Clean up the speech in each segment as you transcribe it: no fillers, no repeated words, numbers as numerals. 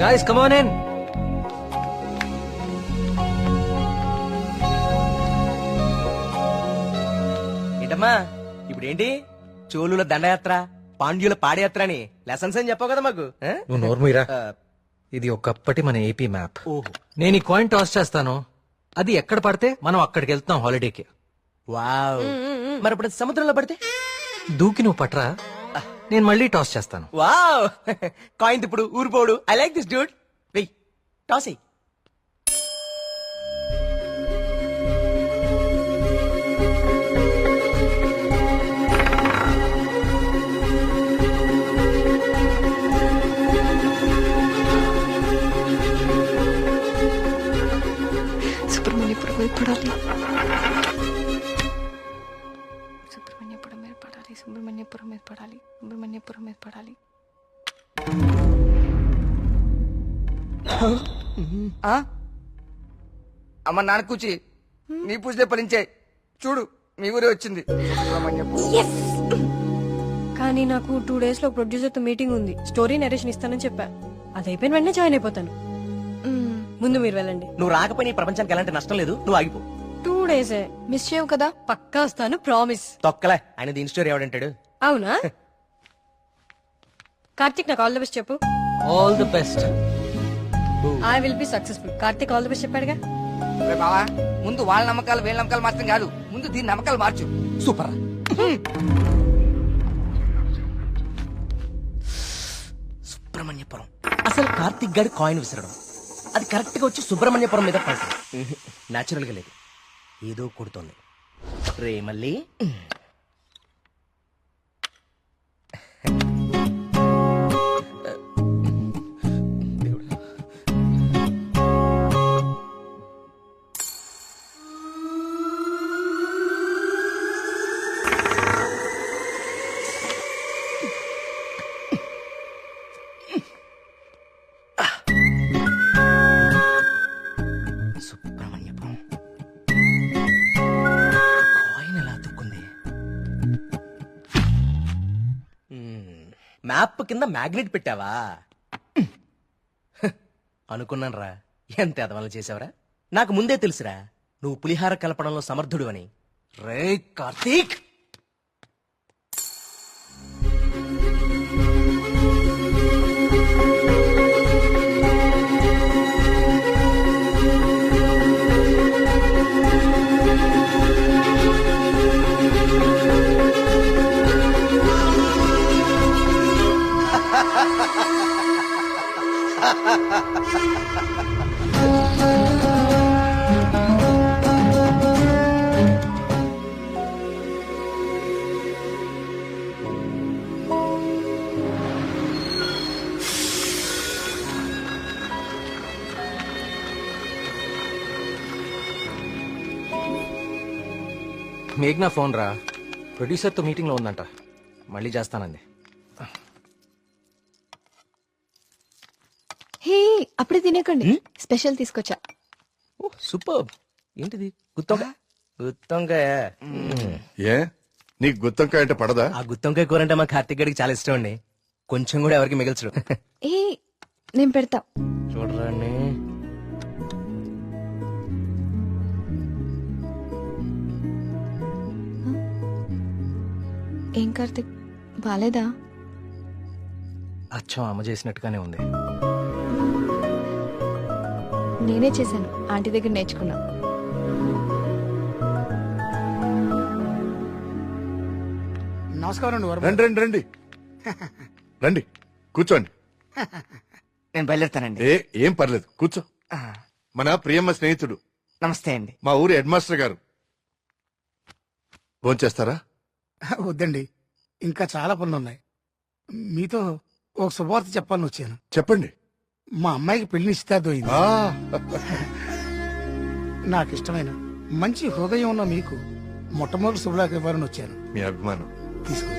Guys, come on in. ఏంటమ్మా ఇప్పుడేంటి చోళుల దండయాత్ర పాండ్యుల పాదయాత్ర అని లెసన్స్ అని చెప్పావు కదా మాకు ఆ? నువ్వు నోర్మూయరా. ఆ, ఇది ఒకప్పటి మన ఏపీ మ్యాప్. ఓహో నేను ఈ కాయిన్ టాస్ చేస్తాను, అది ఎక్కడ పడితే మనం అక్కడికి వెళ్తాం హాలిడేకి. వావ్ మరి ఇప్పుడు అది సముద్రంలో పడితే దూకి నువ్వు పట్రా, నేను మళ్ళీ టాస్ చేస్తాను. వావ్ కాయిన్ ఇప్పుడు ఊరిపోడు. I like this dude. వెయ్ టాస్ ఎయ్. సుబ్రహ్మణ్యపురం మీద పడాలి, సుబ్రహ్మణ్యపురం మీద పడాలి, సుబ్రహ్మణ్యపురం మీద పడాలి, సుబ్రహ్మణ్యపురం మీద పడాలి. అమ్మ నాన్న కూచి నీ పూజలే ఫలించే చూడు మీ ఊరే వచ్చింది. కానీ నాకు 2 days లో ప్రొడ్యూసర్ తో మీటింగ్ ఉంది. స్టోరీ నరేషన్ ఇస్తానని చెప్పా. అది అయిపోయిన వెంటనే జాయిన్ అయిపోతాను. ముందు మీరు వెళ్ళండి. నువ్వు రాకపోయినా ఈ ప్రపంచానికి ఎలాంటి నష్టం లేదు, నువ్వు ఆగిపో. 2 days మిస్ చేయవు కదా? పక్కా వస్తాను, ప్రామిస్. తొక్కలే ఆయన దీని స్టోరీ ఎవడంటాడు. అవునా? కార్తిక్ నాకు ఆల్ ది బెస్ట్ చెప్పు. All the best. I will be successful. Karthik all the best చెప్పాడుగా. రే బావా ముందు వాళ్ళ నమ్మకాలు వీళ్ళ నమ్మకాలు మార్చడం కాదు, ముందు దీని నమ్మకాలు మార్చు. సూపర్. సుబ్రహ్మణ్యపురం అసలు కార్తిక్ గారి కాయిన్ విసరడం అది కరెక్ట్ గా వచ్చి సుబ్రహ్మణ్యపురం మీద పడుతుంది. నాచురల్ గా లేదు, ఏదో కొడుతోంది. రే మళ్ళీ సుబ్రహ్మణ్యపురం కాయిన్ ఎలా తుక్కుంది? మ్యాప్ కింద మ్యాగ్నెట్ పెట్టావా? అనుకున్నాను రా, ఎంత ఎదవలు చేసావరా. నాకు ముందే తెలుసురా నువ్వు పులిహార కలపడంలో సమర్థుడు అని. రే కార్తీక్, మేఘ్నా ఫోన్ రా, ప్రొడ్యూసర్ తో మీటింగ్ లో ఉందంట, మళ్ళీ చేస్తానంది. హే అప్పుడే తినేకండి, స్పెషల్ తీసుకొచ్చా. సూపర్. ఏంటిది? గుత్తొంకాయ. గుత్తొంకాయ. ఏ నీకు గుత్తొంకాయ అంటే పడదా? ఆ గుత్తొంకాయ కూర అంటే మా కార్తీక్ గడికి చాలా ఇష్టం అండి. కొంచెం కూడా ఎవరికి మిగల్చడు. ఏ నేను పెడతా. చూడరాండి. ఏం కార్తిక్ బాలేదా? అచ్చం అమ్మ చేసినట్టుగానే ఉంది. నేనే చేశాను, ఆంటీ దగ్గర నేర్చుకున్నా. నమస్కారం రండి రండి రండి రండి కూర్చోండి. నేను బయలుదేరుతానండి. ఏం పర్లేదు కూర్చో. మన ప్రియమ్మ స్నేహితుడు, నమస్తే అండి. మా ఊరి హెడ్ మాస్టర్ గారు. భోంచేస్తారా? వద్దండి, ఇంకా చాలా పనులు ఉన్నాయి. మీతో ఒక శుభవార్త చెప్పాలని వచ్చాను. చెప్పండి. మా అమ్మాయికి పెళ్లి నిశ్చితార్థమైంది. ఆ, నాకు ఇష్టమైన మంచి హృదయం ఉన్న మీకు మొట్టమొదటి శుభలాకి ఇవ్వాలని వచ్చాను. మీ అభిమానం. తీసుకో.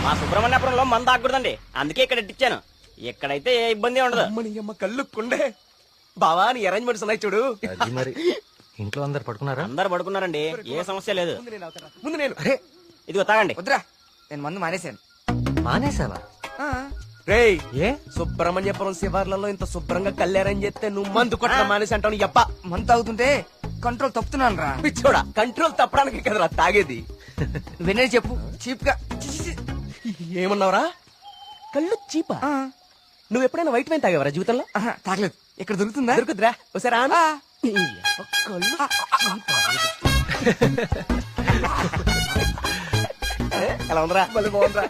మా సుబ్రహ్మణ్యపురంలో మంద ఆగకూడదండి, అందుకే ఇక్కడ ఇచ్చాను. ఇక్కడైతే ఏ ఇబ్బంది ఉండదు. అమ్మ కళ్ళు కుండే. బావా నీ అరేంజ్మెంట్స్ ఉన్నాయి చూడు. అది మరి ఇంట్లో అందరు పడుకున్నారా? అందరు పడుకున్నారండి, ఏ సమస్య లేదు. ముందు నేను ఇదిగో తాగండి. వద్దురా నేను మందు మానేశాను. మానేసావా? ఆ, రేయ్ ఏ? సుబ్రహ్మణ్యపురం శివార్లలో ఇంత శుభ్రంగా కళ్యాణం చేస్తే నువ్వు మందు కొట్టడం మానేసి అంటావు యప్ప. మందు తాగుతుంటే కంట్రోల్ తప్పుతున్నాను రా. పిచ్చోడా, కంట్రోల్ తప్పడానికి కదరా తాగేది. వినే చెప్పు చీప్ గా. చి, చి, చి. ఏమన్నావురా? కళ్ళు చీపా? ఆ, నువ్వు ఎప్పుడైనా వైట్ వైన్ తాగేవరా జీవితంలో? ఆహా, తాగలేదు. ఇక్కడ దొరుకుతుందా? దొరుకుతురా ఒకసారి ఆను. ఆ. ఈ యప్ప కళ్ళు చీపా. ఎలా ఉందిరా? బాగుందిరా.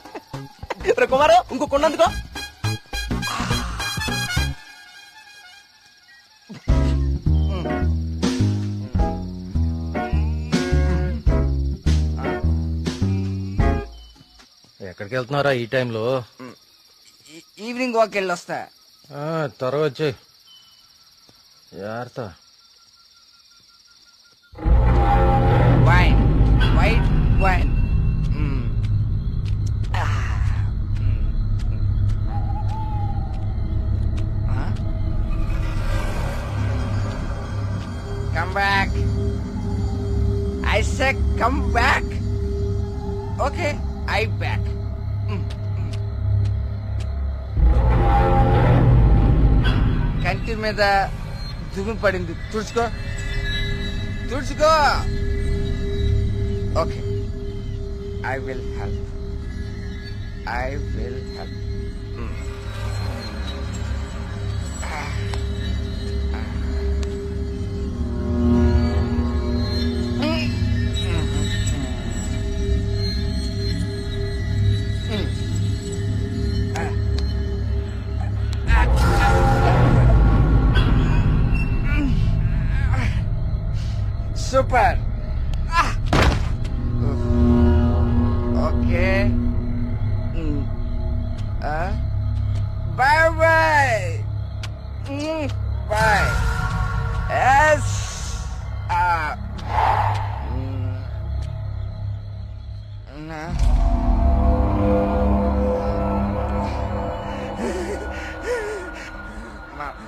రే కుమారు, ఇంకో కొండందుకో. ఎక్కడికి వెళ్తున్నారా ఈ టైంలో? ఈవినింగ్ వాక్ వెళ్ళి వస్తా. త్వరగా వచ్చి జాగ్రత్త. Wine, white wine. Come back. I said come back. Okay, I back. కంటి మీద దుమ్ము పడింది, తుడుచుకో తుడుచుకో. Okay, I will help. I will help. Super. Okay. Bye bye. Bye. Yes.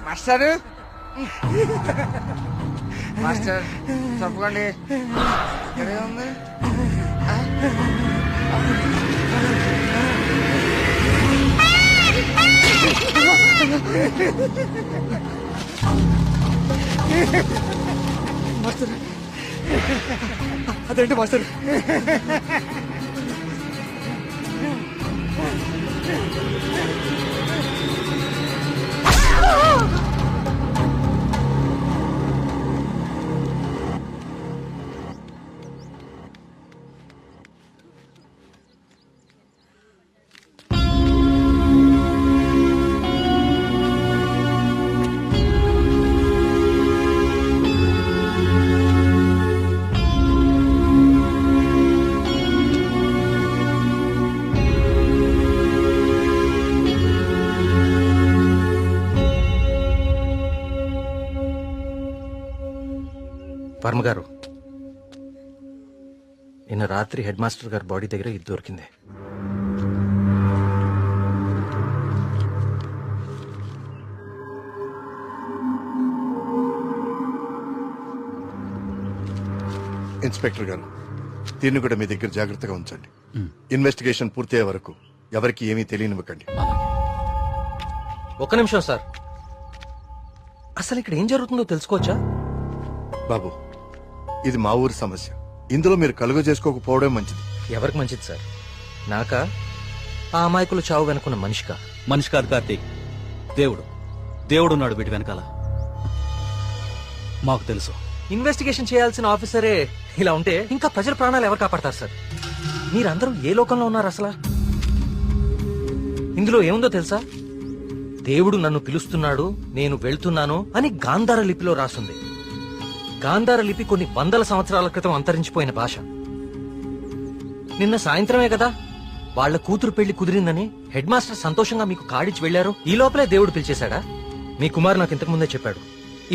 Master, master తప్పకండి. ఇక్కడే ఉంది. మాస్టర్, అదేంటి మాస్టర్? వర్మ గారు, నిన్న రాత్రి హెడ్ మాస్టర్ గారి బాడీ దగ్గర ఇది దొరికింది. ఇన్స్పెక్టర్ గారు, దీన్ని కూడా మీ దగ్గర జాగ్రత్తగా ఉంచండి. ఇన్వెస్టిగేషన్ పూర్తయ్యే వరకు ఎవరికి ఏమీ తెలియనివ్వకండి. ఒక్క నిమిషం సార్, అసలు ఇక్కడ ఏం జరుగుతుందో తెలుసుకోవచ్చా? బాబు, ఇది మా ఊరి సమస్య. ఇందులో మీరు కలుగ చేసుకోకపోవడం మంచిది. ఎవరికి మంచిది సార్? నాకా, ఆ అమాయకులు చావు వెనుకున్న మనిషికా? మనిషి కాదు కార్తీక్, దేవుడు. దేవుడున్నాడు వీటి వెనకాల. మాకు తెలుసు. ఇన్వెస్టిగేషన్ చేయాల్సిన ఆఫీసరే ఇలా ఉంటే ఇంకా ప్రజల ప్రాణాలు ఎవరు కాపాడతారు సార్? మీరందరూ ఏ లోకంలో ఉన్నారు అసలు? ఇందులో ఏముందో తెలుసా? దేవుడు నన్ను పిలుస్తున్నాడు, నేను వెళ్తున్నాను అని గాంధార లిపిలో రాసుంది. గాంధార లిపి కొన్ని వందల సంవత్సరాల క్రితం అంతరించిపోయిన భాష. నిన్న సాయంత్రమే కదా వాళ్ల కూతురు పెళ్లి కుదిరిందని హెడ్ మాస్టర్ సంతోషంగా మీకు కాడిచ్చి వెళ్లారు. ఈ లోపలే దేవుడు పిలిచేశాడా? మీ కుమారు నాకు ఇంతకు ముందే చెప్పాడు,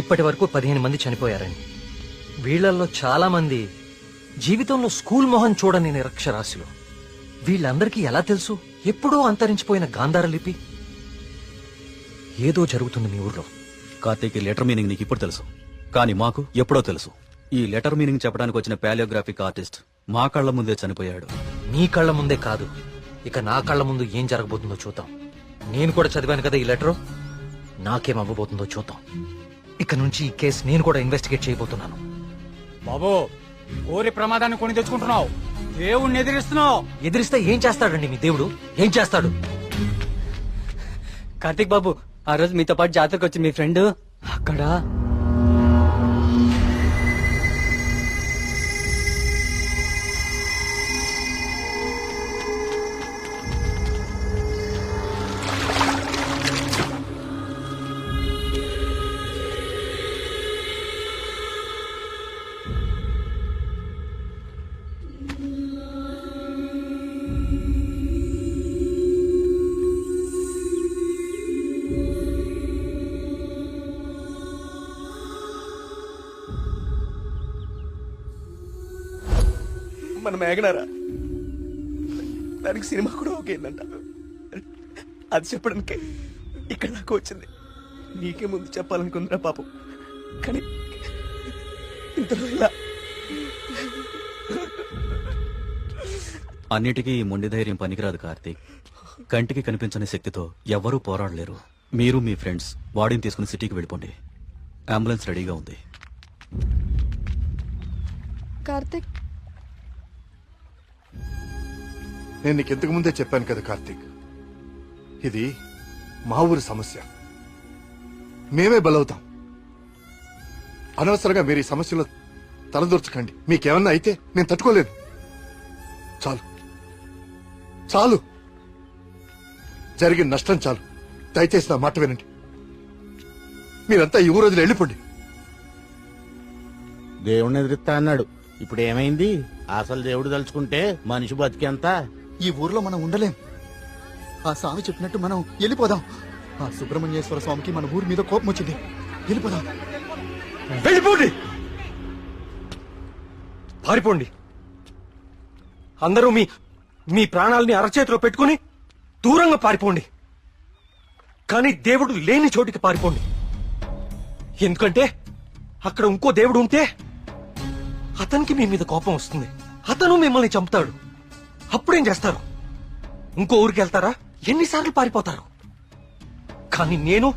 ఇప్పటి వరకు 15 మంది చనిపోయారని. వీళ్లల్లో చాలా మంది జీవితంలో స్కూల్ మొహం చూడని నిరక్షరాస్యులు. వీళ్ళందరికీ ఎలా తెలుసు ఎప్పుడో అంతరించిపోయిన గాంధార లిపి? ఏదో జరుగుతుంది మీ ఊర్లో. కార్తీక్, ఈ లెటర్ మీనింగ్ నీకు ఇప్పుడు తెలుసు, కానీ మాకు ఎప్పుడో తెలుసు. ఈ లెటర్ మీనింగ్ చెప్పడానికి వచ్చిన పాలియోగ్రాఫిక్ ఆర్టిస్ట్ మా కళ్ల ముందే చనిపోయాడు. మీ కళ్ల ముందే కాదు, ఇక నా కళ్ళ ముందు ఏం జరగబోతుందో చూద్దాం. నేను కూడా చదివాను కదా ఈ లెటరు, నాకేం అవ్వబోతుందో చూద్దాం. ఇక నుంచి ఈ కేసు నేను కూడా ఇన్వెస్టిగేట్ చేయబోతున్నాను. బాబు ఊరి ప్రమాదాన్ని కొని తెచ్చుకుంటున్నావు, దేవుణ్ణి ఎదిరిస్తున్నావు. ఎదిరిస్తే ఏం చేస్తాడండి మీ దేవుడు? ఏం చేస్తాడు? కార్తిక్ బాబు, ఆ రోజు మీతో పాటు జాతరకు వచ్చి మీ ఫ్రెండ్ అక్కడ మన మేఘనారా, దానికి సినిమా కూడా ఓకేందంట. అది చెప్పడానికి ఇక్కడ దాకా వచ్చింది. నీకే ముందు చెప్పాలనుకుందిరా పాపం, కానీ ఇంతలో ఇలా. అన్నిటికీ ఈ మొండి ధైర్యం పనికిరాదు కార్తీక్. కంటికి కనిపించని శక్తితో ఎవ్వరూ పోరాడలేరు. మీరు మీ ఫ్రెండ్స్ బాడీని తీసుకుని సిటీకి వెళ్ళిపోండి. అంబులెన్స్ రెడీగా ఉంది. కార్తిక్, నేను నీకు ఇంతకు ముందే చెప్పాను కదా కార్తీక్, ఇది మా ఊరి సమస్య. మేమే బలవుతాం. అనవసరంగా మీరు ఈ సమస్యలో తలదూర్చకండి. మీకేమన్నా అయితే నేను తట్టుకోలేను. చాలు చాలు, జరిగిన నష్టం చాలు. దయచేసి నా మాట వినండి. మీరంతా ఈ ఊరు వదిలి వెళ్ళిపోండి. దేవుణ్ణి ఎదిరిస్తా అన్నాడు, ఇప్పుడు ఏమైంది? అసలు దేవుడు తలుచుకుంటే మనిషి బతికేంత. ఈ ఊర్లో మనం ఉండలేం. ఆ స్వామి చెప్పినట్టు మనం వెళ్ళిపోదాం. ఆ సుబ్రహ్మణ్యేశ్వర స్వామికి మన ఊరి మీద కోపం వచ్చింది. వెళ్ళిపోదాం. వెళ్ళిపోండి, పారిపోండి. అందరూ మీ మీ ప్రాణాలని అరచేతిలో పెట్టుకుని దూరంగా పారిపోండి. కానీ దేవుడు లేని చోటికి పారిపోండి. ఎందుకంటే అక్కడ ఇంకో దేవుడు ఉంటే అతనికి మీ మీద కోపం వస్తుంది. అతను మిమ్మల్ని చంపుతాడు. అప్పుడేం చేస్తారు? ఇంకో ఊరికి వెళ్తారా? ఎన్నిసార్లు పారిపోతారు? కానీ నేను